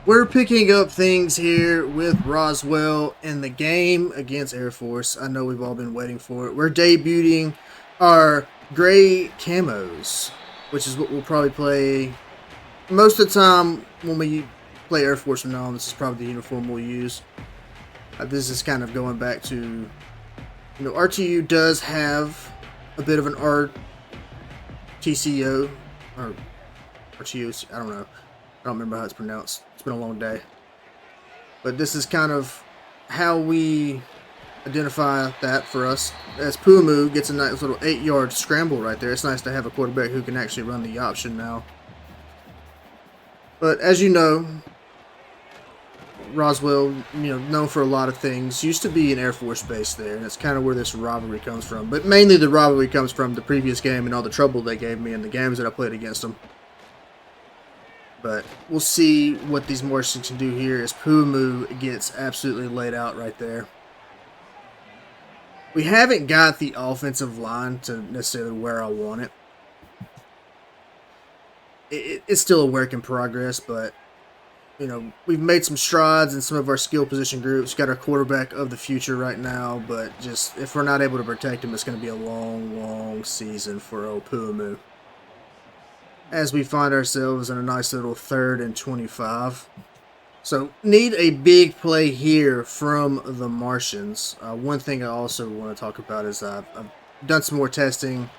We're picking up things here with Roswell in the game against Air Force. I know we've all been waiting for it. We're debuting our gray camos, which is what we'll probably play most of the time when we play Air Force from now on. This is probably the uniform we'll use. This is kind of going back to, RTU does have a bit of an RTCO, or RTU, I don't know. I don't remember how it's pronounced. It's been a long day. But this is kind of how we identify that for us. As Pumu gets a nice little 8-yard scramble right there. It's nice to have a quarterback who can actually run the option now. But as you know, Roswell, known for a lot of things, used to be an Air Force base there, and that's kind of where this rivalry comes from. But mainly the rivalry comes from the previous game and all the trouble they gave me in the games that I played against them. But we'll see what these Martians can do here as Pumu gets absolutely laid out right there. We haven't got the offensive line to necessarily where I want it. It's still a work in progress, but we've made some strides in some of our skill position groups. Got our quarterback of the future right now, but just if we're not able to protect him, it's going to be a long, long season for old Pumu. As we find ourselves in a nice little 3rd and 25. So, need a big play here from the Martians. One thing I also want to talk about is I've done some more testing.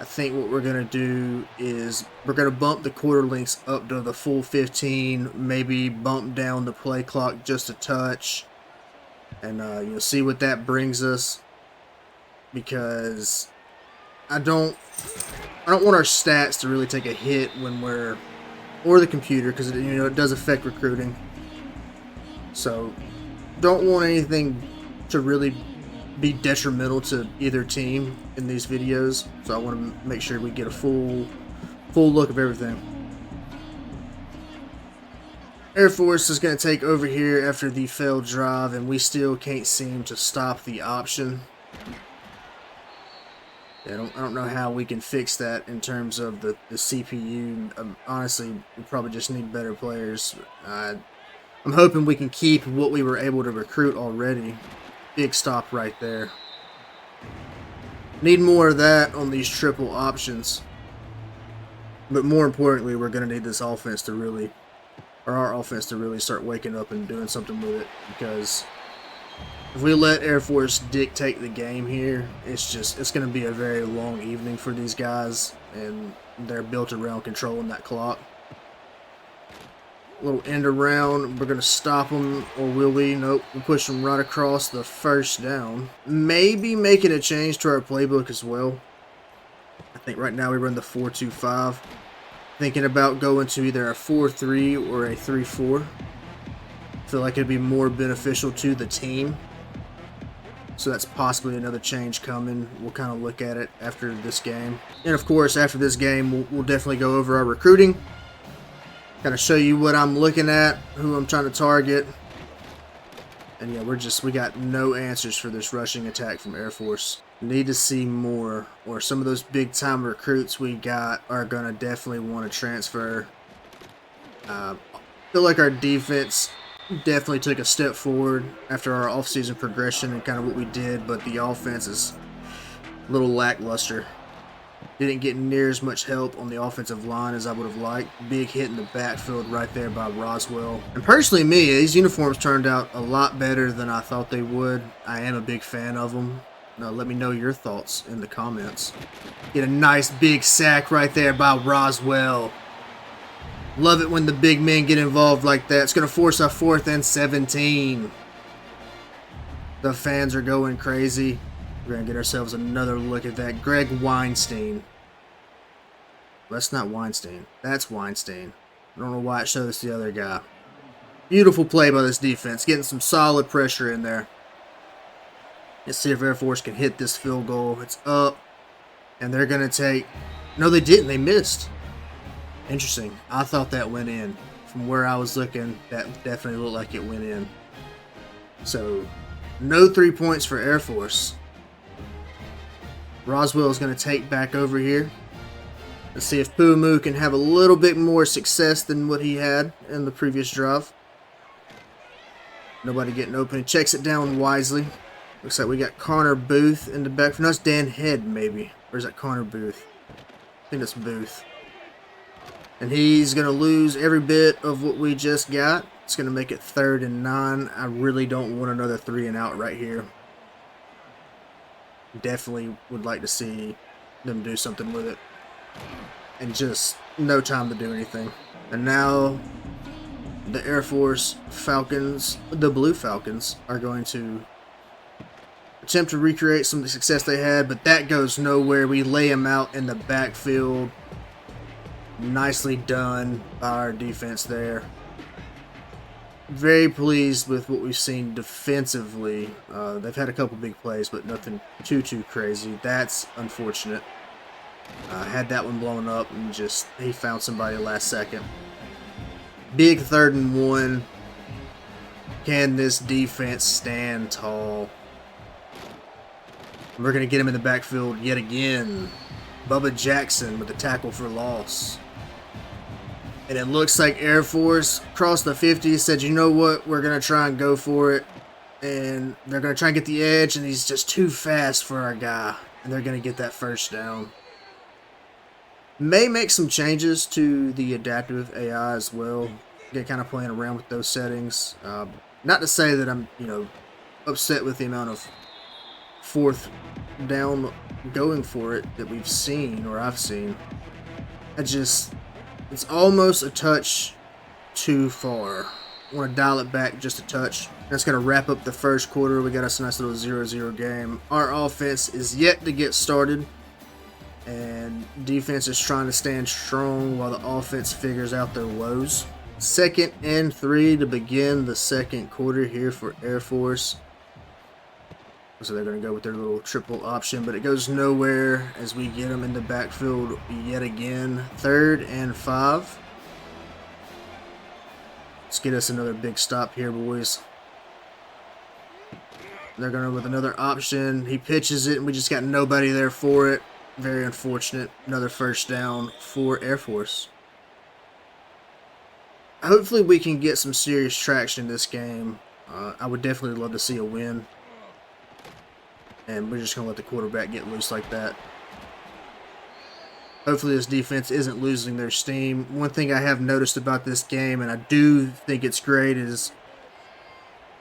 I think what we're going to do is we're going to bump the quarter lengths up to the full 15, maybe bump down the play clock just a touch, and you'll see what that brings us, because I don't want our stats to really take a hit when or the computer, because it does affect recruiting. So don't want anything to really be detrimental to either team in these videos. So I want to make sure we get a full look of everything. Air Force is going to take over here after the failed drive, and we still can't seem to stop the option. I don't know how we can fix that in terms of the CPU. Honestly, we probably just need better players. I'm hoping we can keep what we were able to recruit already. Big stop right there. Need more of that on these triple options. But more importantly, we're going to need this offense to really, or our offense to really start waking up and doing something with it, because if we let Air Force dictate the game here, it's going to be a very long evening for these guys, and they're built around controlling that clock. A little end around, we're going to stop them, or will we? Nope, we'll push them right across the first down. Maybe making a change to our playbook as well. I think right now we run the 4-2-5. Thinking about going to either a 4-3 or a 3-4. Feel like it'd be more beneficial to the team. So that's possibly another change coming. We'll kind of look at it after this game. And of course, after this game, we'll definitely go over our recruiting. Kind of show you what I'm looking at, who I'm trying to target. And yeah, we got no answers for this rushing attack from Air Force. Need to see more, or some of those big time recruits we got are going to definitely want to transfer. Feel like our defense definitely took a step forward after our offseason progression and kind of what we did, but the offense is a little lackluster. Didn't get near as much help on the offensive line as I would have liked. Big hit in the backfield right there by Roswell. And personally, these uniforms turned out a lot better than I thought they would. I am a big fan of them. Now, let me know your thoughts in the comments. Get a nice big sack right there by Roswell. Love it when the big men get involved like that. It's going to force a 4th and 17. The fans are going crazy. We're going to get ourselves another look at that. Greg Weinstein. That's not Weinstein. That's Weinstein. I don't know why it showed us the other guy. Beautiful play by this defense. Getting some solid pressure in there. Let's see if Air Force can hit this field goal. It's up. And they're going to take... No, they didn't. They missed. Interesting. I thought that went in. From where I was looking, that definitely looked like it went in. So, no 3 points for Air Force. Roswell is going to take back over here. Let's see if Pumu can have a little bit more success than what he had in the previous drive. Nobody getting open. He checks it down wisely. Looks like we got Connor Booth in the back. No, it's Dan Head, maybe. Or is that Connor Booth? I think it's Booth. And he's going to lose every bit of what we just got. It's going to make it 3rd and 9. I really don't want another 3 and out right here. Definitely would like to see them do something with it. And just no time to do anything. And now the Air Force Falcons, the Blue Falcons, are going to attempt to recreate some of the success they had, but that goes nowhere. We lay them out in the backfield. Nicely done by our defense there. Very pleased with what we've seen defensively. They've had a couple big plays, but nothing too crazy. That's unfortunate. Had that one blown up and just he found somebody last second. Big 3rd and 1. Can this defense stand tall? We're going to get him in the backfield yet again. Bubba Jackson with the tackle for loss. And it looks like Air Force crossed the 50, said, you know what, we're going to try and go for it. And they're going to try and get the edge, and he's just too fast for our guy. And they're going to get that 1st down. May make some changes to the adaptive AI as well. Get kind of playing around with those settings. Not to say that I'm, upset with the amount of 4th down going for it that we've seen, or I've seen. It's almost a touch too far. I want to dial it back just a touch. That's going to wrap up the 1st quarter. We got us a nice little 0-0 game. Our offense is yet to get started. And defense is trying to stand strong while the offense figures out their woes. 2nd and 3 to begin the 2nd quarter here for Air Force. So they're going to go with their little triple option, but it goes nowhere as we get them in the backfield yet again. 3rd and 5. Let's get us another big stop here, boys. They're going to with another option. He pitches it, and we just got nobody there for it. Very unfortunate. Another 1st down for Air Force. Hopefully we can get some serious traction in this game. I would definitely love to see a win. And we're just going to let the quarterback get loose like that. Hopefully this defense isn't losing their steam. One thing I have noticed about this game, and I do think it's great, is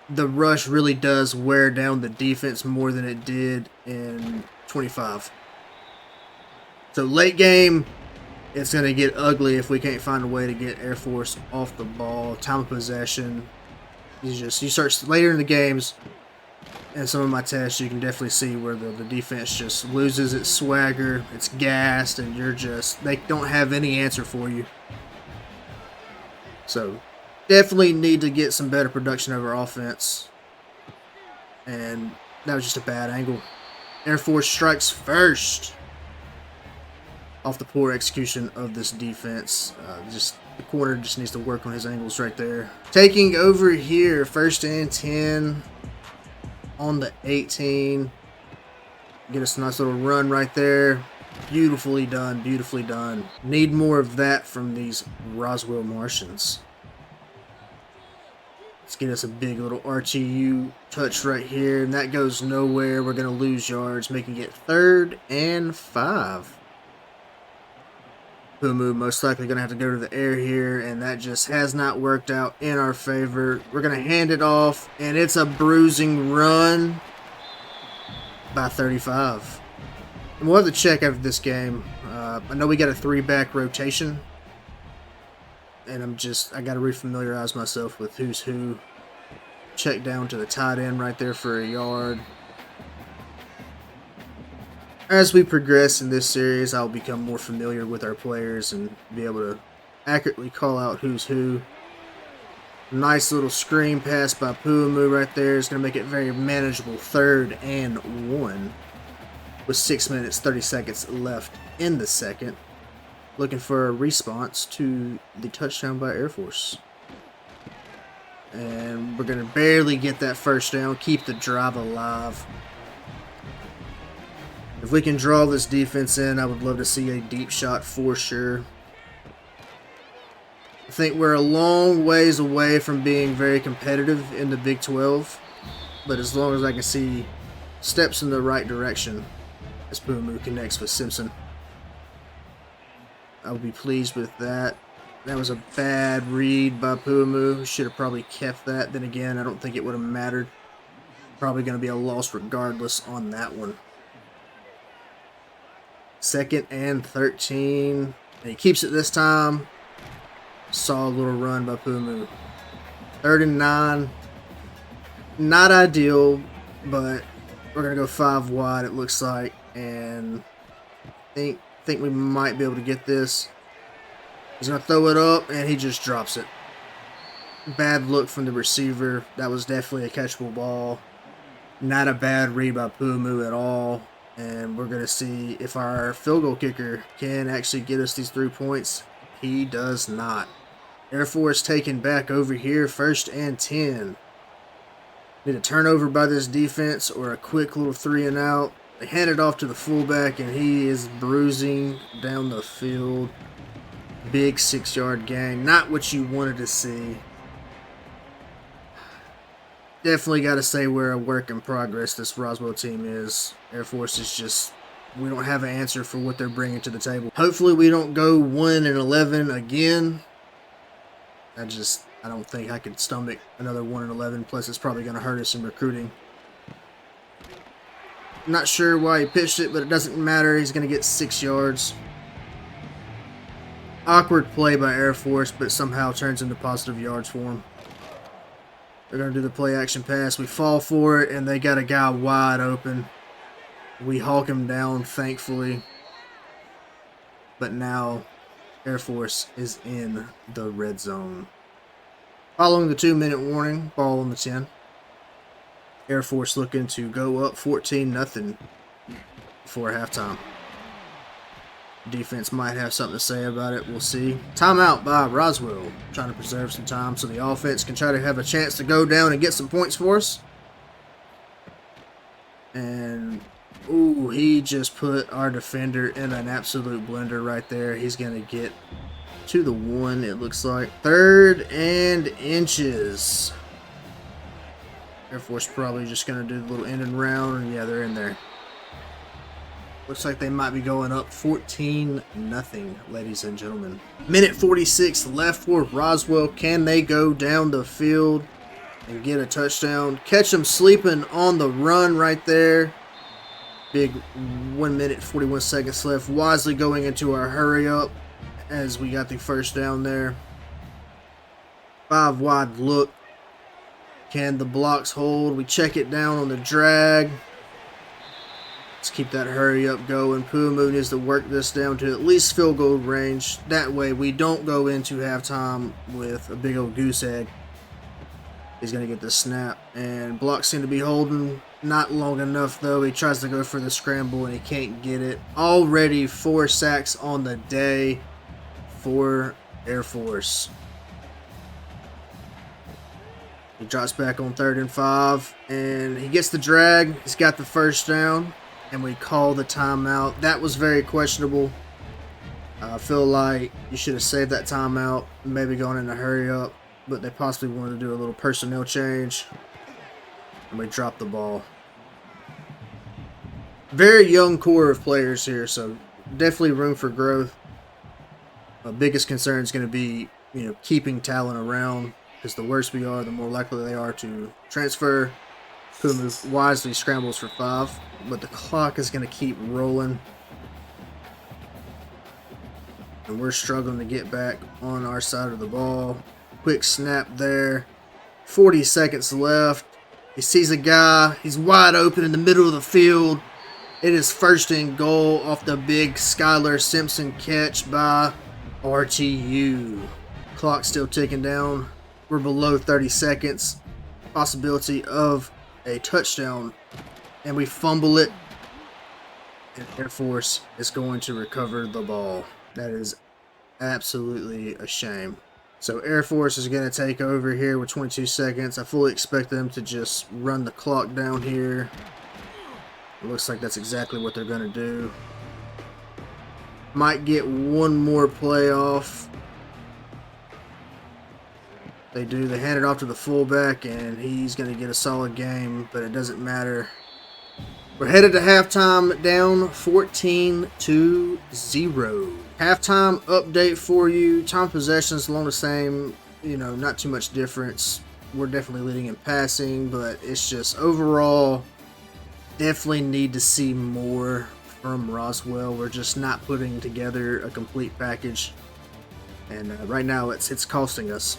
the rush really does wear down the defense more than it did in 25. So late game, it's going to get ugly if we can't find a way to get Air Force off the ball. Time of possession. You start later in the games. And some of my tests, you can definitely see where the defense just loses its swagger, it's gassed, and they don't have any answer for you. So, definitely need to get some better production of our offense. And that was just a bad angle. Air Force strikes first. Off the poor execution of this defense. The corner just needs to work on his angles right there. Taking over here, 1st and 10. On the 18. Get us a nice little run right there. Beautifully done, beautifully done. Need more of that from these Roswell Martians. Let's get us a big little RTU touch right here. And that goes nowhere. We're going to lose yards, making it 3rd and 5. Pumu most likely going to have to go to the air here, and that just has not worked out in our favor. We're going to hand it off, and it's a bruising run by 35. And we'll have to check after this game. I know we got a 3-back rotation, and I got to refamiliarize myself with who's who. Check down to the tight end right there for a yard. As we progress in this series, I'll become more familiar with our players and be able to accurately call out who's who. Nice little screen pass by Pumu right there is going to make it very manageable. 3rd and 1 with 6 minutes, 30 seconds left in the 2nd. Looking for a response to the touchdown by Air Force. And we're going to barely get that 1st down, keep the drive alive. If we can draw this defense in, I would love to see a deep shot for sure. I think we're a long ways away from being very competitive in the Big 12, but as long as I can see steps in the right direction as Pumu connects with Simpson, I will be pleased with that. That was a bad read by Pumu. Should have probably kept that. Then again, I don't think it would have mattered. Probably going to be a loss regardless on that one. 2nd and 13. And he keeps it this time. Solid little run by Pumu. 3rd and 9. Not ideal, but we're going to go 5 wide, it looks like. And I think we might be able to get this. He's going to throw it up, and he just drops it. Bad look from the receiver. That was definitely a catchable ball. Not a bad read by Pumu at all. And we're going to see if our field goal kicker can actually get us these 3 points. He does not. Air Force taken back over here, 1st and 10. Need a turnover by this defense or a quick little 3 and out. They hand it off to the fullback, and he is bruising down the field. Big 6-yard gain. Not what you wanted to see. Definitely got to say we're a work in progress, this Roswell team is. Air Force is just, we don't have an answer for what they're bringing to the table. Hopefully we don't go 1-11 again. I don't think I could stomach another 1-11. Plus it's probably going to hurt us in recruiting. Not sure why he pitched it, but it doesn't matter. He's going to get 6 yards. Awkward play by Air Force, but somehow turns into positive yards for him. They're going to do the play action pass. We fall for it, and they got a guy wide open. We hawk him down, thankfully. But now Air Force is in the red zone. Following the 2-minute warning, ball on the 10. Air Force looking to go up 14-0 before halftime. Defense might have something to say about it. We'll see. Timeout by Roswell. Trying to preserve some time so the offense can try to have a chance to go down and get some points for us. And, ooh, he just put our defender in an absolute blender right there. He's going to get to the 1, it looks like. 3rd and inches. Air Force probably just going to do the little end and round. And, yeah, they're in there. Looks like they might be going up 14-0, ladies and gentlemen. Minute 46 left for Roswell. Can they go down the field and get a touchdown? Catch them sleeping on the run right there. Big 1 minute, 41 seconds left. Wisely going into our hurry up as we got the first down there. 5 wide look. Can the blocks hold? We check it down on the drag. Let's keep that hurry up going. Pumu needs to work this down to at least field goal range. That way we don't go into halftime with a big old goose egg. He's going to get the snap. And blocks seem to be holding. Not long enough though. He tries to go for the scramble and he can't get it. Already 4 sacks on the day for Air Force. He drops back on 3rd and 5. And he gets the drag. He's got the first down. And we call the timeout. That was very questionable. I feel like you should have saved that timeout, maybe gone in a hurry up, but they possibly wanted to do a little personnel change, and we dropped the ball. Very young core of players here, so definitely room for growth. My biggest concern is going to be, keeping talent around, because the worse we are, the more likely they are to transfer. Pumu wisely scrambles for 5, but the clock is going to keep rolling. And we're struggling to get back on our side of the ball. Quick snap there. 40 seconds left. He sees a guy. He's wide open in the middle of the field. It is 1st and goal off the big Skylar Simpson catch by RTU. Clock still ticking down. We're below 30 seconds. Possibility of a touchdown, and we fumble it, and Air Force is going to recover the ball. That is absolutely a shame. So Air Force is going to take over here with 22 seconds. I fully expect them to just run the clock down here. It looks like that's exactly what they're going to do. Might get one more play off. They do. They hand it off to the fullback, and he's going to get a solid game, but it doesn't matter. We're headed to halftime, down 14-0. Halftime update for you. Time possessions along the same, not too much difference. We're definitely leading in passing, but it's just overall, definitely need to see more from Roswell. We're just not putting together a complete package, and right now it's costing us.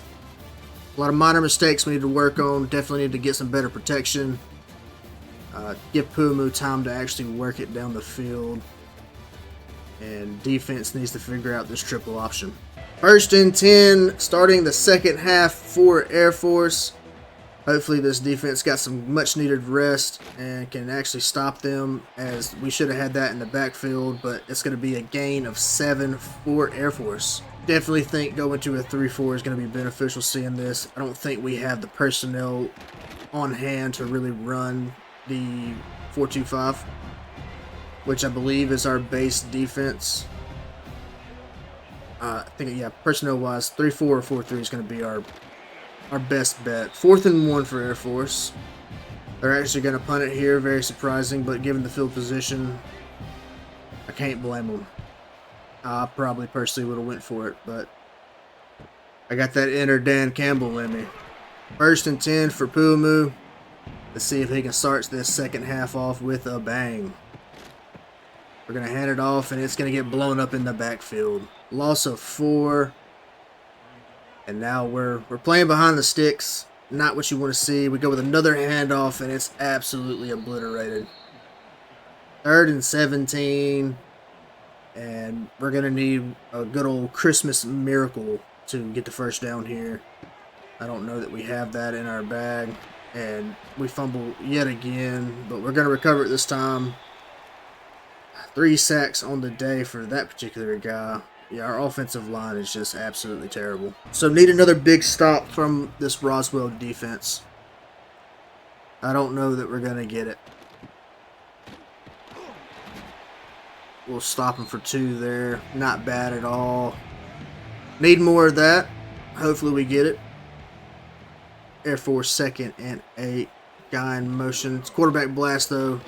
A lot of minor mistakes we need to work on. Definitely need to get some better protection. Give Pumu time to actually work it down the field. And defense needs to figure out this triple option. 1st and 10, starting the second half for Air Force. Hopefully this defense got some much needed rest and can actually stop them, as we should have had that in the backfield, but it's going to be a gain of 7 for Air Force. Definitely think going to a 3-4 is going to be beneficial seeing this. I don't think we have the personnel on hand to really run the 4-2-5, which I believe is our base defense. I think, yeah, personnel-wise, 3-4 or 4-3 is going to be our best bet. 4th and 1 for Air Force. They're actually going to punt it here. Very surprising, but given the field position, I can't blame them. I probably personally would have went for it, but I got that inner Dan Campbell in me. 1st and 10 for Pumu. Let's see if he can start this second half off with a bang. We're going to hand it off, and it's going to get blown up in the backfield. Loss of 4. And now we're playing behind the sticks. Not what you want to see. We go with another handoff, and it's absolutely obliterated. 3rd and 17. And we're going to need a good old Christmas miracle to get the first down here. I don't know that we have that in our bag. And we fumble yet again, but we're going to recover it this time. 3 sacks on the day for that particular guy. Yeah, our offensive line is just absolutely terrible. So need another big stop from this Roswell defense. I don't know that we're going to get it. We'll stop them for 2 there. Not bad at all. Need more of that. Hopefully we get it. Air Force 2nd and 8. Guy in motion. It's quarterback blast though.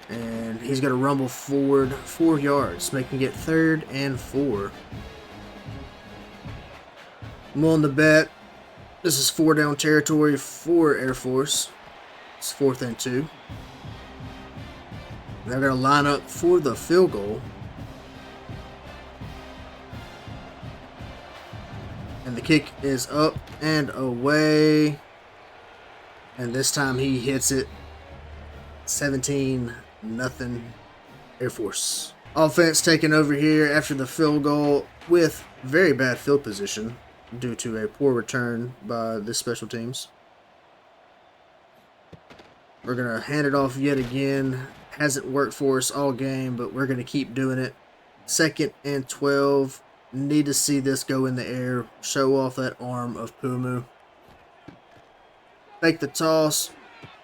And he's going to rumble forward 4 yards, making it 3rd and 4. I'm on the bet. This is 4 down territory for Air Force. It's 4th and 2. They're going to line up for the field goal. And the kick is up and away. And this time he hits it. 17-0 Air Force. Offense taking over here after the field goal with very bad field position due to a poor return by the special teams. We're going to hand it off yet again. Hasn't worked for us all game, but we're going to keep doing it. 2nd and 12. Need to see this go in the air. Show off that arm of Pumu. Fake the toss.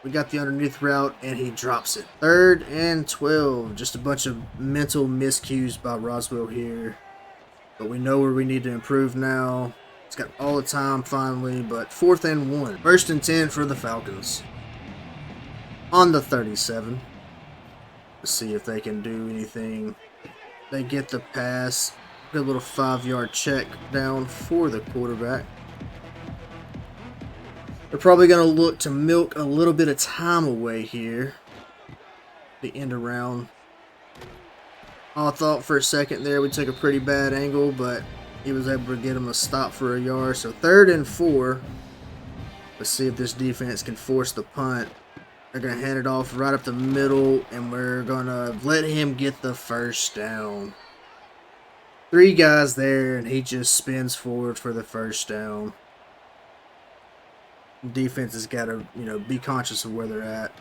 We got the underneath route, and he drops it. 3rd and 12. Just a bunch of mental miscues by Roswell here. But we know where we need to improve now. It's got all the time finally, but 4th and 1. 1st and 10 for the Falcons. On the 37. Let's see if they can do anything. They get the pass. Good little 5-yard check down for the quarterback. They're probably going to look to milk a little bit of time away here. The end around. I thought for a second there we took a pretty bad angle, but he was able to get him a stop for a yard. So 3rd and 4. Let's see if this defense can force the punt. They're going to hand it off right up the middle, and we're going to let him get the first down. 3 guys there, and he just spins forward for the first down. Defense has got to, be conscious of where they're at.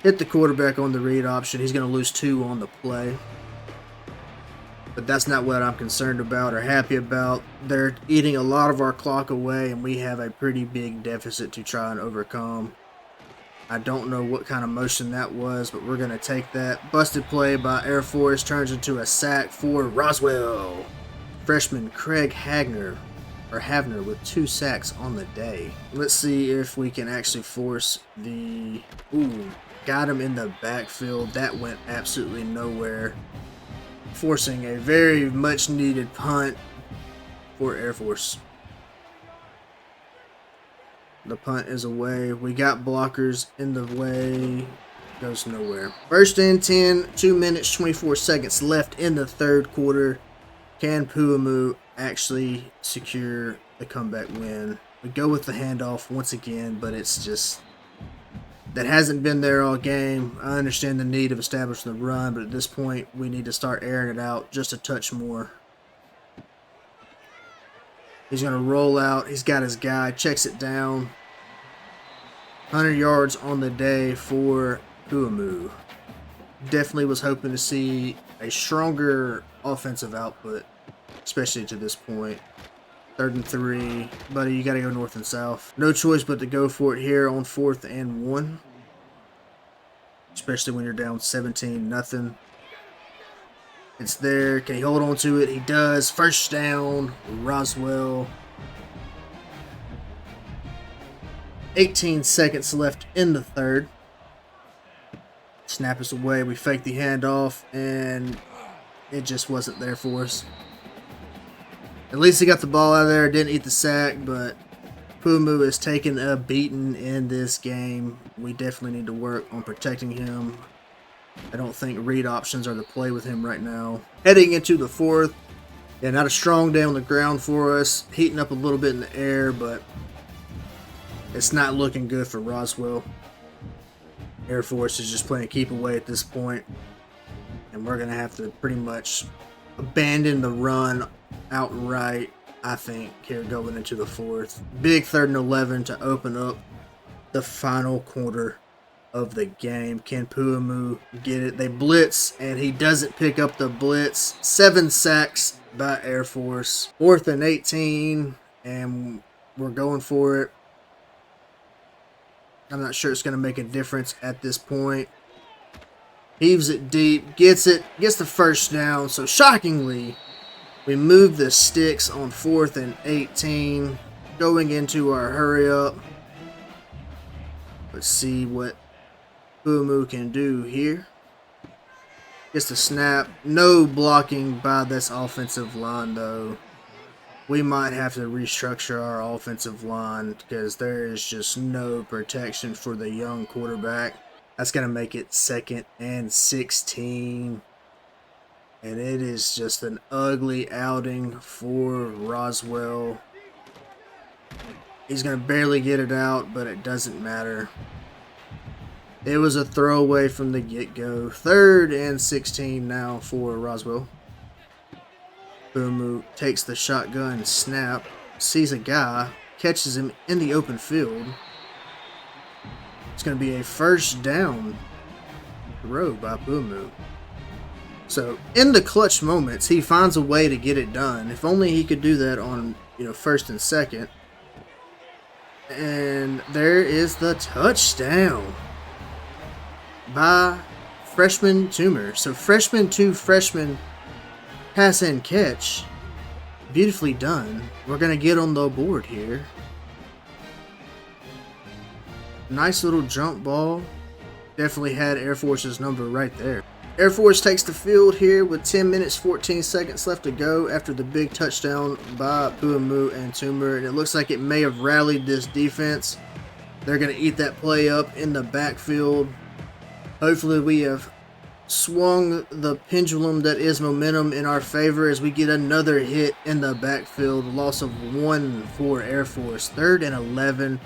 Hit the quarterback on the read option. He's going to lose 2 on the play. But that's not what I'm concerned about or happy about. They're eating a lot of our clock away, and we have a pretty big deficit to try and overcome. I don't know what kind of motion that was, but we're going to take that. Busted play by Air Force turns into a sack for Roswell. Freshman Craig Havner with 2 sacks on the day. Let's see if we can actually force the... Ooh, got him in the backfield. That went absolutely nowhere. Forcing a very much needed punt for Air Force. The punt is away. We got blockers in the way. Goes nowhere. First and 10, 2 minutes, 24 seconds left in the third quarter. Can Puamu actually secure the comeback win? We go with the handoff once again, but it's just... that hasn't been there all game. I understand the need of establishing the run, but at this point, we need to start airing it out just a touch more. He's going to roll out. He's got his guy. Checks it down. 100 yards on the day for Puamu. Definitely was hoping to see a stronger offensive output, especially to this point. 3rd and 3. Buddy, you got to go north and south. No choice but to go for it here on 4th and 1. Especially when you're down 17-0. It's there. Can he hold on to it? He does. First down, Roswell. 18 seconds left in the third. Snap us away. We fake the handoff, and it just wasn't there for us. At least he got the ball out of there. Didn't eat the sack, but Puamu is taking a beating in this game. We definitely need to work on protecting him. I don't think read options are the play with him right now. Heading into the fourth. Yeah, not a strong day on the ground for us. Heating up a little bit in the air, but it's not looking good for Roswell. Air Force is just playing keep away at this point. And we're going to have to pretty much abandon the run outright, I think, here going into the fourth. Big 3rd and 11 to open up the final quarter of the game. Can Puamu get it? They blitz, and he doesn't pick up the blitz. 7 sacks by Air Force. 4th and 18, and we're going for it. I'm not sure it's going to make a difference at this point. Heaves it deep, gets it, gets the first down. So shockingly, we move the sticks on 4th and 18, going into our hurry up. Let's see what Puamu can do here. Gets the snap. No blocking by this offensive line, though. We might have to restructure our offensive line because there is just no protection for the young quarterback. That's going to make it 2nd and 16. And it is just an ugly outing for Roswell. He's going to barely get it out, but it doesn't matter. It was a throwaway from the get-go. 3rd and 16 now for Roswell. Puamu takes the shotgun snap, sees a guy, catches him in the open field. It's going to be a first down throw by Puamu. So, in the clutch moments, he finds a way to get it done. If only he could do that on, 1st and 2nd. And there is the touchdown by freshman Toomer. So, freshman to freshman pass and catch. Beautifully done. We're going to get on the board here. Nice little jump ball. Definitely had Air Force's number right there. Air Force takes the field here with 10 minutes, 14 seconds left to go after the big touchdown by Puamu and Toomer. And it looks like it may have rallied this defense. They're going to eat that play up in the backfield. Hopefully we have swung the pendulum that is momentum in our favor as we get another hit in the backfield. Loss of 1 for Air Force. 3rd and 11.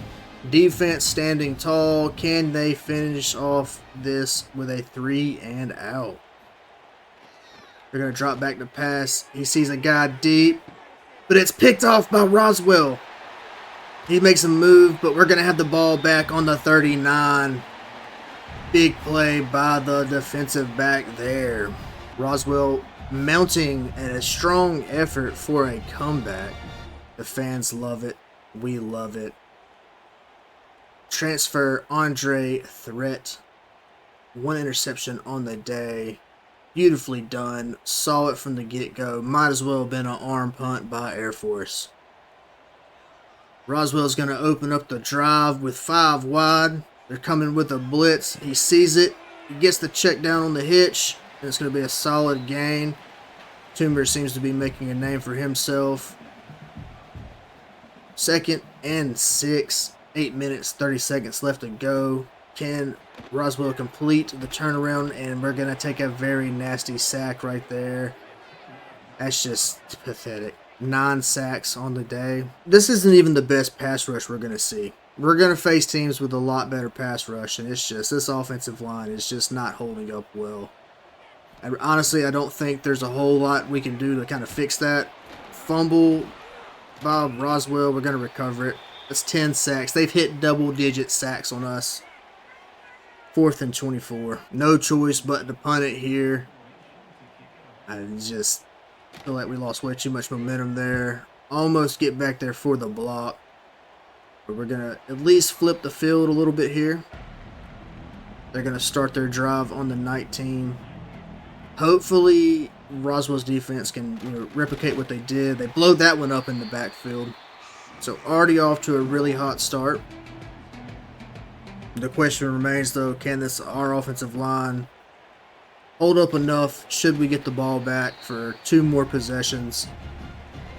Defense standing tall. Can they finish off this with a 3 and out? They're going to drop back to pass. He sees a guy deep, but it's picked off by Roswell. He makes a move, but we're going to have the ball back on the 39. Big play by the defensive back there. Roswell mounting a strong effort for a comeback. The fans love it. We love it. transfer Andre threat. 1 interception on the day. Beautifully done. Saw it from the get-go. Might as well have been an arm punt by Air Force. Roswell's going to open up the drive with 5 wide. They're coming with a blitz. He sees it. He gets the check down on the hitch. And it's going to be a solid gain. Teambuilder seems to be making a name for himself. 2nd and 6. 8 minutes, 30 seconds left to go. Can Roswell complete the turnaround? And we're going to take a very nasty sack right there. That's just pathetic. 9 sacks on the day. This isn't even the best pass rush we're going to see. We're going to face teams with a lot better pass rush. And it's just, this offensive line is just not holding up well. And honestly, I don't think there's a whole lot we can do to kind of fix that. Fumble by Roswell. We're going to recover it. That's 10 sacks. They've hit double-digit sacks on us. 4th and 24. No choice but to punt it here. I just feel like we lost way too much momentum there. Almost get back there for the block. But we're going to at least flip the field a little bit here. They're going to start their drive on the 19. Hopefully, Roswell's defense can replicate what they did. They blow that one up in the backfield. So already off to a really hot start. The question remains, though, can our offensive line hold up enough? Should we get the ball back for 2 more possessions?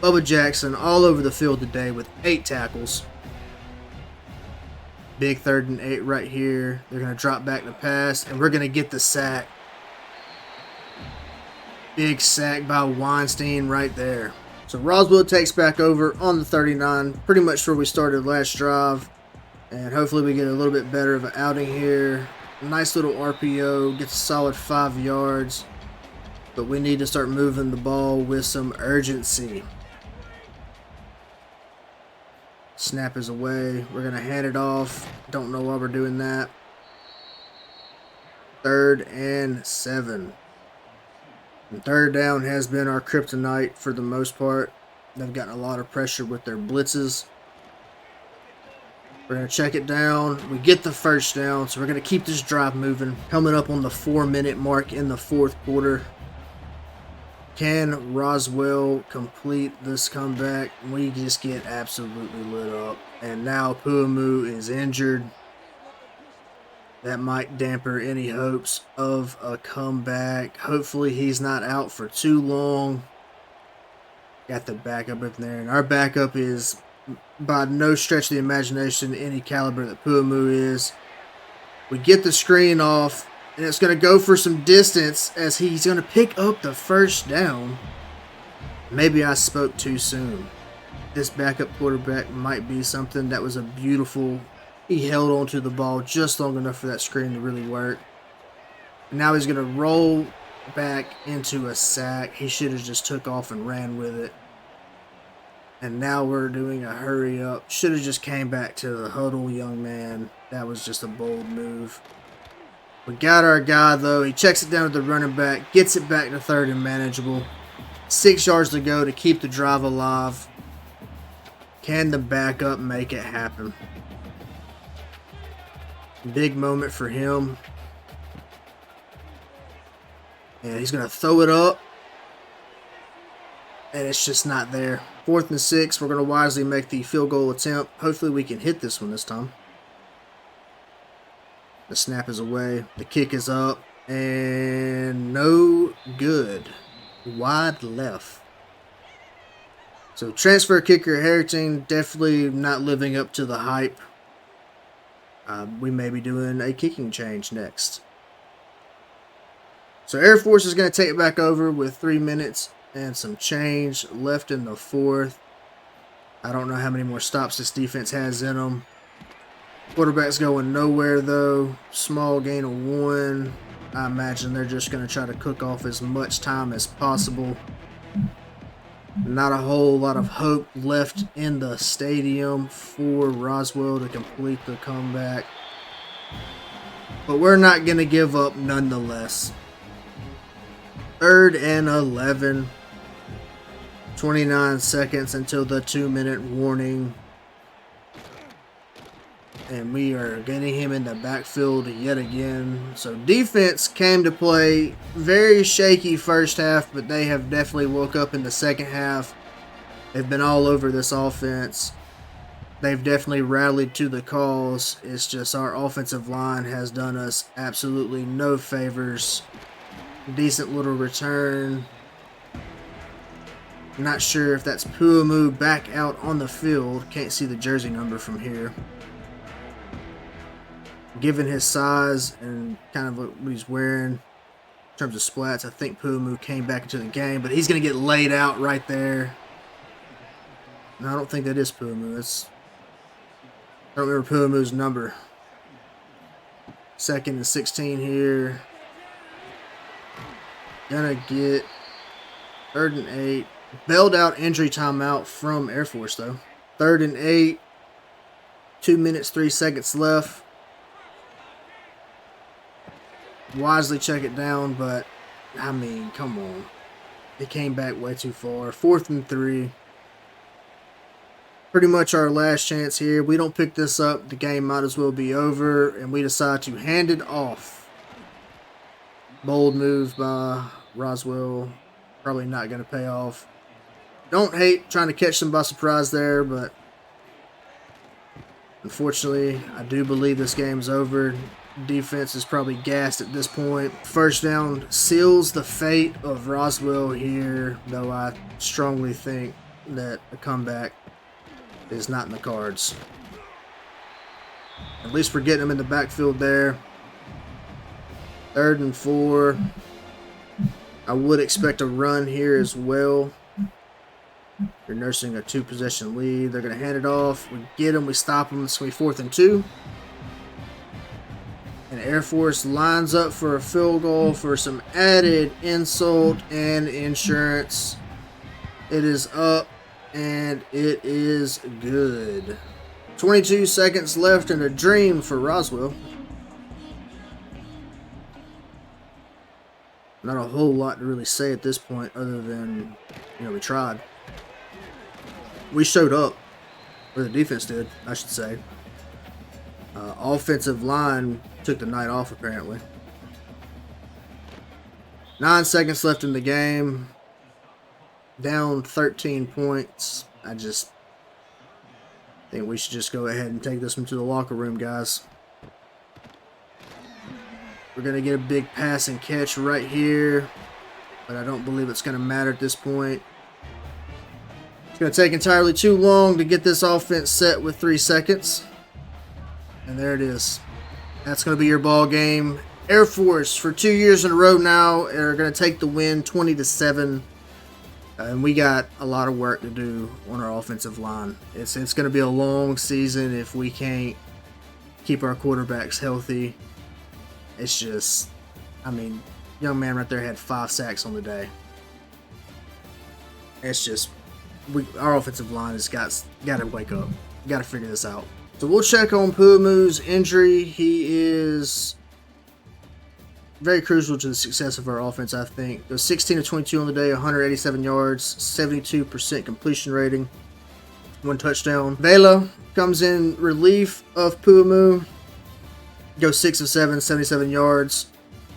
Bubba Jackson all over the field today with 8 tackles. Big 3rd and 8 right here. They're going to drop back the pass, and we're going to get the sack. Big sack by Weinstein right there. So Roswell takes back over on the 39, pretty much where we started last drive. And hopefully we get a little bit better of an outing here. Nice little RPO, gets a solid 5 yards. But we need to start moving the ball with some urgency. Snap is away. We're going to hand it off. Don't know why we're doing that. 3rd and 7. And 3rd down has been our kryptonite for the most part. They've gotten a lot of pressure with their blitzes. We're going to check it down. We get the 1st down, so we're going to keep this drive moving. Coming up on the 4-minute mark in the 4th quarter. Can Roswell complete this comeback? We just get absolutely lit up. And now Puamu is injured. That might damper any hopes of a comeback. Hopefully he's not out for too long. Got the backup in there. And our backup is, by no stretch of the imagination, any caliber that Puamu is. We get the screen off. And it's going to go for some distance as he's going to pick up the 1st down. Maybe I spoke too soon. This backup quarterback might be something. That was a beautiful... He held onto the ball just long enough for that screen to really work. Now he's going to roll back into a sack. He should have just took off and ran with it. And now we're doing a hurry up. Should have just came back to the huddle, young man. That was just a bold move. We got our guy, though. He checks it down to the running back. Gets it back to 3rd and manageable. 6 yards to go to keep the drive alive. Can the backup make it happen? Big moment for him. And he's going to throw it up. And it's just not there. 4th and 6. We're going to wisely make the field goal attempt. Hopefully we can hit this one this time. The snap is away. The kick is up. And no good. Wide left. So transfer kicker Harrington definitely not living up to the hype. We may be doing a kicking change next. So Air Force is going to take it back over with 3 minutes and some change left in the 4th. I don't know how many more stops this defense has in them. Quarterback's going nowhere, though. Small gain of 1. I imagine they're just going to try to cook off as much time as possible. Not a whole lot of hope left in the stadium for Roswell to complete the comeback. But we're not going to give up nonetheless. 3rd and 11. 29 seconds until the 2-minute warning. and we are getting him in the backfield yet again. So defense came to play. Very shaky first half, but they have definitely woke up in the second half. They've been all over this offense. They've definitely rallied to the cause. It's just our offensive line has done us absolutely no favors. Decent little return. Not sure if that's Puamu back out on the field. Can't see the jersey number from here. Given his size and kind of what he's wearing in terms of splats, I think Puamu came back into the game, but he's going to get laid out right there. No, I don't think that is Puamu. I don't remember Puamu's number. 2nd and 16 here. Gonna get 3rd and 8. Bailed out injury timeout from Air Force, though. 3rd and 8. 2 minutes, 3 seconds left. Wisely check it down, but, I mean, come on. It came back way too far. 4th and 3. Pretty much our last chance here. We don't pick this up, the game might as well be over, and we decide to hand it off. Bold move by Roswell. Probably not going to pay off. Don't hate trying to catch them by surprise there, but unfortunately, I do believe this game's over. Defense is probably gassed at this point. First down seals the fate of Roswell here, though I strongly think that a comeback is not in the cards. At least we're getting them in the backfield there. 3rd and 4. I would expect a run here as well. They're nursing a 2-possession lead. They're going to hand it off. We get them. We stop them. It's going to be 4th and 2. And Air Force lines up for a field goal for some added insult and insurance. It is up. And it is good. 22 seconds left and a dream for Roswell. Not a whole lot to really say at this point other than, we tried. We showed up. Or the defense did, I should say. Offensive line took the night off, apparently. 9 seconds left in the game. Down 13 points. I just think we should just go ahead and take this one to the locker room, guys. We're going to get a big pass and catch right here, but I don't believe it's going to matter at this point. It's going to take entirely too long to get this offense set with 3 seconds. And there it is. That's going to be your ball game. Air Force, for 2 years in a row now, are going to take the win 20-7. And we got a lot of work to do on our offensive line. It's going to be a long season if we can't keep our quarterbacks healthy. It's just, young man right there had 5 sacks on the day. It's just, our offensive line has got to wake up. Got to figure this out. So we'll check on Puamu's injury. He is very crucial to the success of our offense, I think. Goes 16 of 22 on the day, 187 yards, 72% completion rating, 1 touchdown. Vela comes in relief of Puamu. Goes 6 of 7, 77 yards.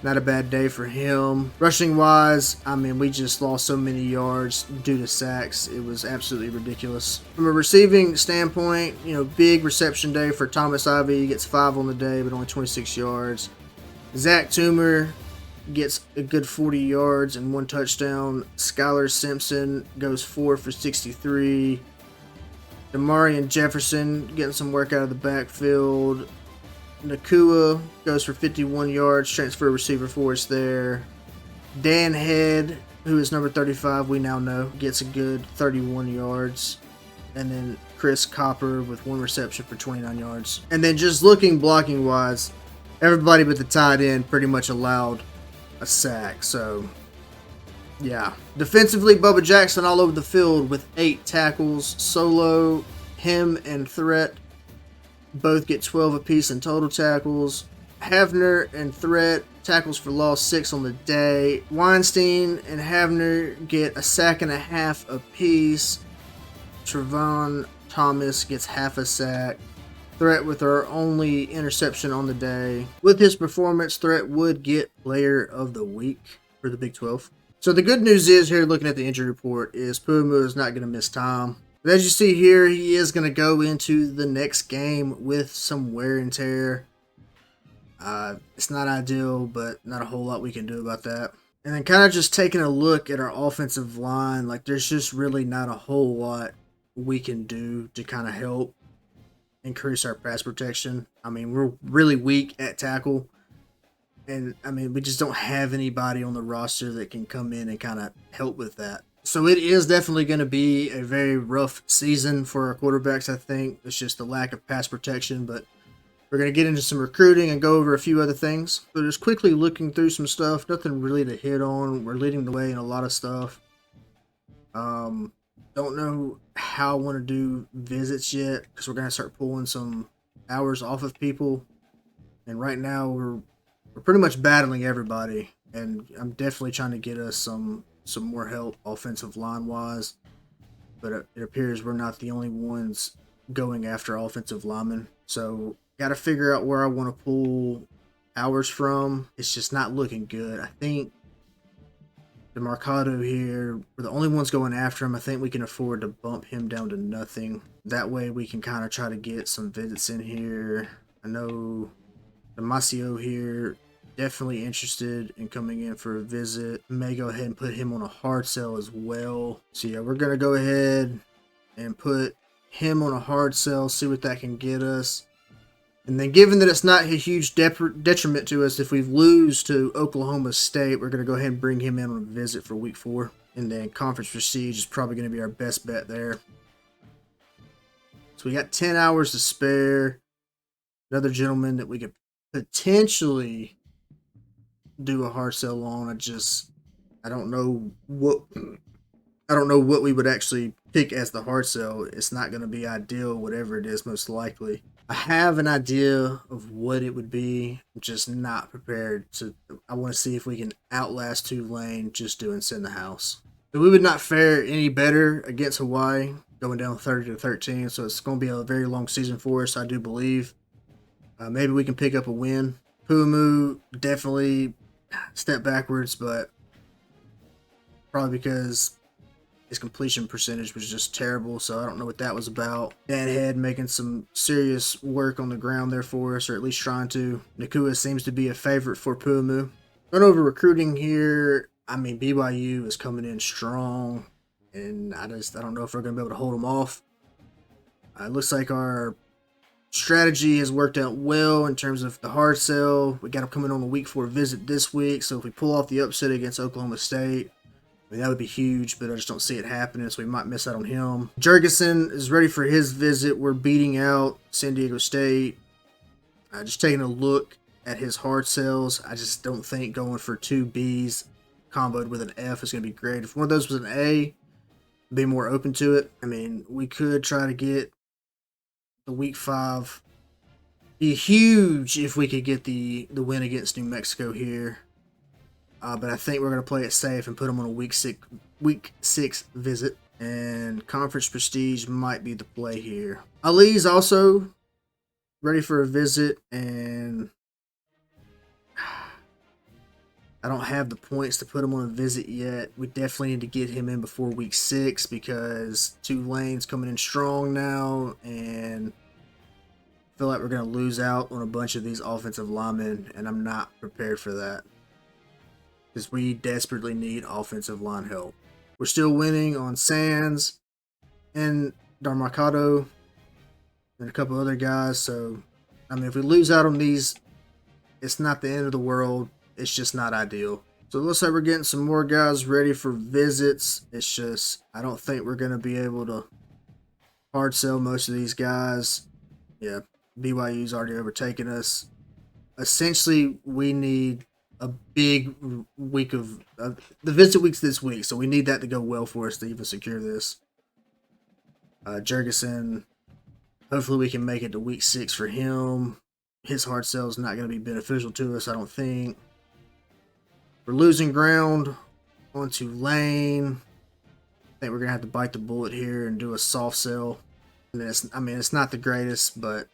Not a bad day for him. Rushing wise, we just lost so many yards due to sacks. It was absolutely ridiculous. From a receiving standpoint, big reception day for Thomas Ivy. He gets 5 on the day, but only 26 yards. Zach Toomer gets a good 40 yards and 1 touchdown. Skylar Simpson goes 4 for 63. Demarion Jefferson getting some work out of the backfield. Nakua goes for 51 yards, transfer receiver for us there. Dan Head, who is number 35, we now know, gets a good 31 yards. And then Chris Copper with 1 reception for 29 yards. And then just looking blocking wise, everybody but the tight end pretty much allowed a sack. So, yeah. Defensively, Bubba Jackson all over the field with 8 tackles. Solo, him, and Threat both get 12 apiece in total tackles. Havner and Threat, tackles for loss, 6 on the day. Weinstein and Havner get a sack and a half apiece. Trevon Thomas gets half a sack. Threat with our only interception on the day. With his performance, Threat would get Player of the Week for the Big 12. So the good news is here, looking at the injury report, is Pumu is not going to miss time. But as you see here, he is going to go into the next game with some wear and tear. It's not ideal, but not a whole lot we can do about that. And then kind of just taking a look at our offensive line, like there's just really not a whole lot we can do to kind of help increase our pass protection. I mean, we're really weak at tackle. And, I mean, we just don't have anybody on the roster that can come in and kind of help with that. So it is definitely going to be a very rough season for our quarterbacks, I think. It's just the lack of pass protection, but we're going to get into some recruiting and go over a few other things. So just quickly looking through some stuff, nothing really to hit on. We're leading the way in a lot of stuff. Don't know how I want to do visits yet because we're going to start pulling some hours off of people. And right now we're pretty much battling everybody. And I'm definitely trying to get us some more help offensive line wise. But it appears we're not the only ones going after offensive linemen. So got to figure out where I want to pull hours from. It's just not looking good. I think the Mercado here, we're the only ones going after him. I think we can afford to bump him down to nothing. That way we can kind of try to get some visits in here. I know the Masio here, definitely interested in coming in for a visit. May go ahead and put him on a hard sell as well. So yeah, we're going to go ahead and put him on a hard sell, see what that can get us. And then given that it's not a huge detriment to us if we lose to Oklahoma State, we're going to go ahead and bring him in on a visit for week 4. And then Conference Prestige is probably going to be our best bet there. So we got 10 hours to spare. Another gentleman that we could potentially do a hard sell on. I don't know what we would actually pick as the hard sell. It's not going to be ideal, whatever it is, most likely. I have an idea of what it would be. I'm just not prepared to. I want to see if we can outlast Tulane just doing send the house. So we would not fare any better against Hawaii, going down 30-13. So it's going to be a very long season for us, I do believe. Maybe we can pick up a win. Pumu definitely step backwards, but probably because his completion percentage was just terrible, so I don't know what that was about. Dan Head making some serious work on the ground there for us, or at least trying to. Nakua seems to be a favorite for Pumu. Going over recruiting here, I mean, BYU is coming in strong, and I don't know if we're going to be able to hold them off. It looks like our strategy has worked out well in terms of the hard sell. We got them coming on a week 4 visit this week, so if we pull off the upset against Oklahoma State, I mean, that would be huge, but I just don't see it happening, so we might miss out on him. Jurgensen is ready for his visit. We're beating out San Diego State. Just taking a look at his hard sells, I just don't think going for 2 Bs comboed with an F is going to be great. If one of those was an A, I'd be more open to it. I mean, we could try to get the week 5. Be huge if we could get the win against New Mexico here. But I think we're going to play it safe and put them on a week 6 visit. And Conference Prestige might be the play here. Ali's also ready for a visit, and I don't have the points to put him on a visit yet. We definitely need to get him in before week 6 because Tulane's coming in strong now, and I feel like we're going to lose out on a bunch of these offensive linemen, and I'm not prepared for that. Because we desperately need offensive line help. We're still winning on Sands and Darmarcado and a couple other guys. So, I mean, if we lose out on these, it's not the end of the world. It's just not ideal. So it looks like we're getting some more guys ready for visits. It's just, I don't think we're going to be able to hard sell most of these guys. Yeah, BYU's already overtaken us. Essentially, we need a big week of the visit weeks this week, so we need that to go well for us to even secure this. Jurgensen, hopefully we can make it to week 6 for him. His hard sell is not going to be beneficial to us, I don't think. We're losing ground on Tulane. I think we're going to have to bite the bullet here and do a soft sell. And it's not the greatest, but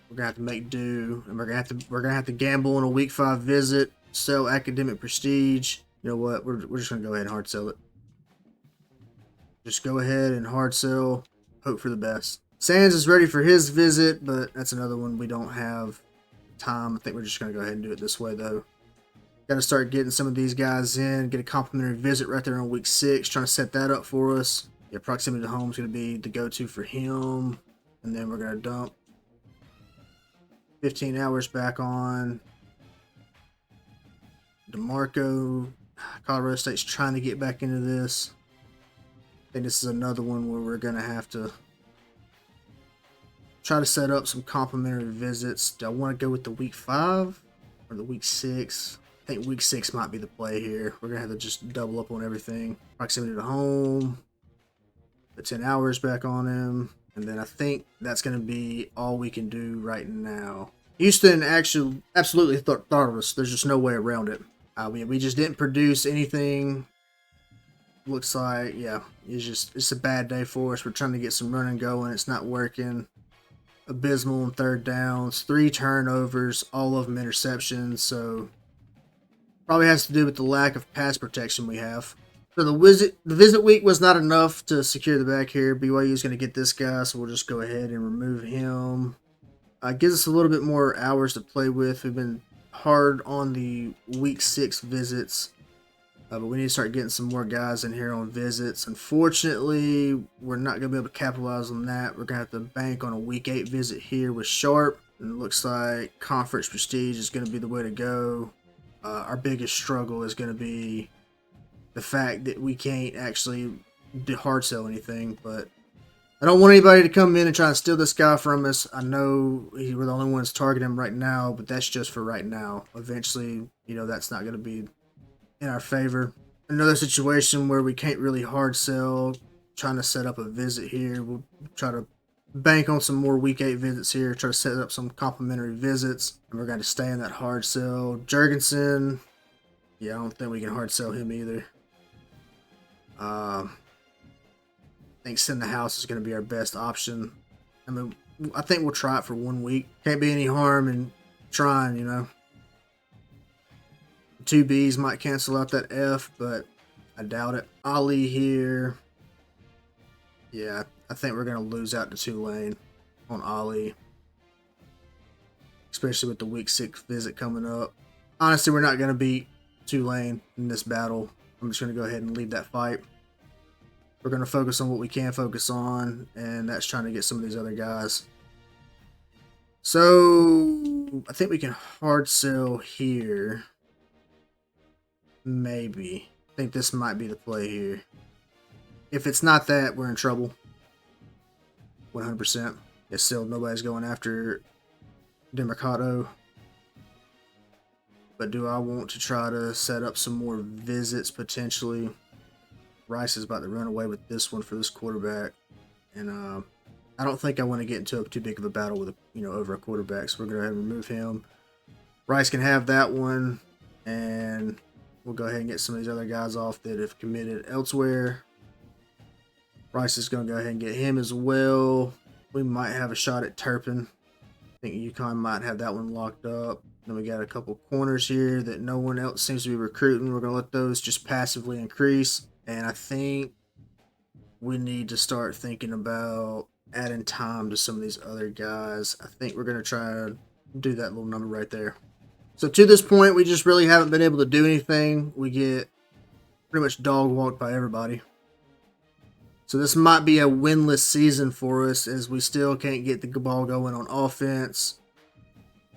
we're gonna have to make do, and we're gonna have to gamble on a week 5 visit, sell academic prestige. You know what? We're just gonna go ahead and hard sell it. Just go ahead and hard sell. Hope for the best. Sands is ready for his visit, but that's another one we don't have time. I think we're just gonna go ahead and do it this way though. Got to start getting some of these guys in. Get a complimentary visit right there on week 6. Trying to set that up for us. Yeah, proximity to home is going to be the go-to for him. And then we're going to dump 15 hours back on DeMarco. Colorado State's trying to get back into this. I think this is another one where we're going to have to try to set up some complimentary visits. Do I want to go with the week 5 or the week 6? I think week 6 might be the play here. We're going to have to just double up on everything. Proximity to home. Put 10 hours back on him. And then I think that's going to be all we can do right now. Houston actually absolutely thought of us. There's just no way around it. We just didn't produce anything. Looks like, yeah, it's a bad day for us. We're trying to get some running going. It's not working. Abysmal on 3rd downs. 3 turnovers. All of them interceptions. So probably has to do with the lack of pass protection we have. So the visit week was not enough to secure the back here. BYU is going to get this guy, so we'll just go ahead and remove him. Gives us a little bit more hours to play with. We've been hard on the week 6 visits, but we need to start getting some more guys in here on visits. Unfortunately, we're not going to be able to capitalize on that. We're going to have to bank on a week 8 visit here with Sharp. And it looks like conference prestige is going to be the way to go. Our biggest struggle is going to be the fact that we can't actually hard sell anything, but I don't want anybody to come in and try and steal this guy from us. I know we're the only ones targeting him right now, but that's just for right now. Eventually, that's not going to be in our favor. Another situation where we can't really hard sell, trying to set up a visit here. We'll try to bank on some more week 8 visits here, try to set up some complimentary visits, and we're going to stay in that hard sell. Jurgensen, yeah, I don't think we can hard sell him either. I think send the house is going to be our best option. I mean, I think we'll try it for 1 week. Can't be any harm in trying, 2 Bs might cancel out that F, but I doubt it. Ali here. Yeah, I think we're going to lose out to Tulane on Ali. Especially with the week 6 visit coming up. Honestly, we're not going to beat Tulane in this battle. I'm just going to go ahead and leave that fight. We're going to focus on what we can focus on, and that's trying to get some of these other guys. So, I think we can hard sell here. Maybe. I think this might be the play here. If it's not that, we're in trouble. 100%. It's still nobody's going after DeMarcado. But do I want to try to set up some more visits potentially? Rice is about to run away with this one for this quarterback. And I don't think I want to get into too big of a battle with over a quarterback. So we're going to go ahead and remove him. Rice can have that one. And we'll go ahead and get some of these other guys off that have committed elsewhere. Rice is going to go ahead and get him as well. We might have a shot at Turpin. I think UConn might have that one locked up. Then we got a couple corners here that no one else seems to be recruiting. We're going to let those just passively increase. And I think we need to start thinking about adding time to some of these other guys. I think we're going to try to do that little number right there. So to this point, we just really haven't been able to do anything. We get pretty much dog walked by everybody. So this might be a winless season for us as we still can't get the ball going on offense.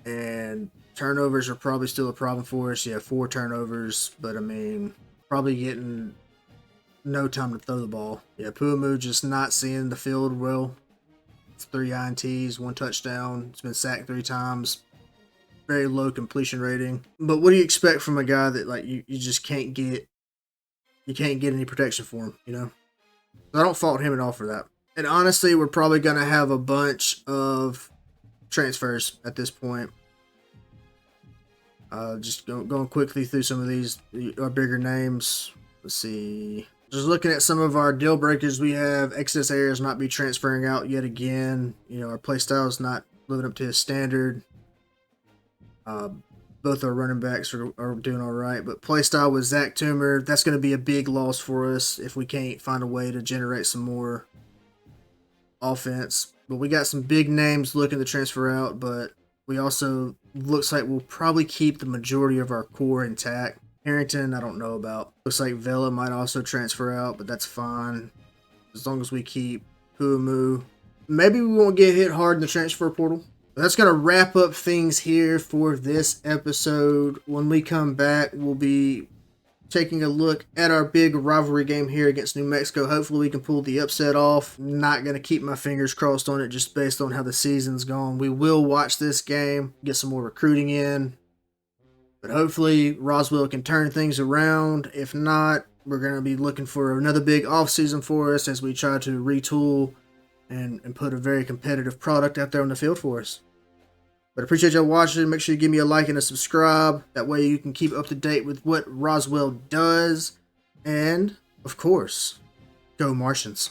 And turnovers are probably still a problem for us. Yeah, 4 turnovers, but I mean, probably getting no time to throw the ball. Yeah, Puamu just not seeing the field well. It's 3 INTs, 1 touchdown. It's been sacked 3 times. Very low completion rating. But what do you expect from a guy that you just can't get? You can't get any protection for him, I don't fault him at all for that. And honestly, we're probably going to have a bunch of transfers at this point. Just going quickly through some of these our bigger names. Let's see. Just looking at some of our deal breakers, we have excess areas might be transferring out yet again. Our play style is not living up to his standard. Both our running backs are doing all right, but play style with Zach Toomer, that's going to be a big loss for us if we can't find a way to generate some more offense. But we got some big names looking to transfer out, but we also looks like we'll probably keep the majority of our core intact. Harrington, I don't know about. Looks like Vela might also transfer out, but that's fine as long as we keep Puamu. Maybe we won't get hit hard in the transfer portal. That's going to wrap up things here for this episode. When we come back, we'll be taking a look at our big rivalry game here against New Mexico. Hopefully we can pull the upset off. Not going to keep my fingers crossed on it just based on how the season's gone. We will watch this game, get some more recruiting in. But hopefully Roswell can turn things around. If not, we're going to be looking for another big offseason for us as we try to retool and put a very competitive product out there on the field for us. But I appreciate y'all watching. Make sure you give me a like and a subscribe. That way you can keep up to date with what Roswell does. And, of course, go Martians.